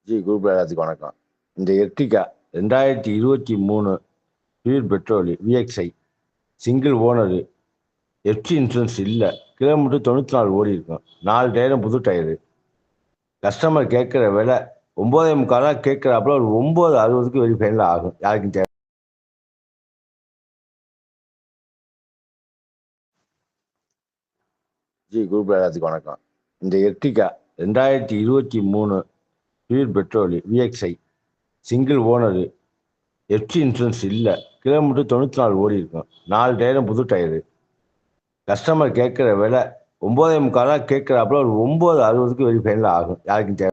Group எல்லாத்துக்கும் வணக்கம். இந்த Ertiga 2023 pure petrol VXi single owner, FC insurance இல்லை, கிலோமீட்டர் 94 ஓடி இருக்கும், 4 டயரும் புது டயரு. கஸ்டமர் கேட்குற விலை 9,45 கேட்குறாப்புல, ஒரு 9,60க்கு வெரி ஃபைனல் ஆகும். யாருக்கும் தேவை. குரூப் எல்லாத்துக்கும் வணக்கம். இந்த Ertiga 2023 pure petrol VXi single owner, FC insurance இல்லை, கிலோமீட்டர் 94 ஓடி இருக்கும், 4 டயரும் புது டயரு. கஸ்டமர் கேட்குற விலை 9,45 கேட்குறாப்புல, ஒரு 9,60க்கு வெரி ஃபைனல் ஆகும். யாருக்கும் தேவை.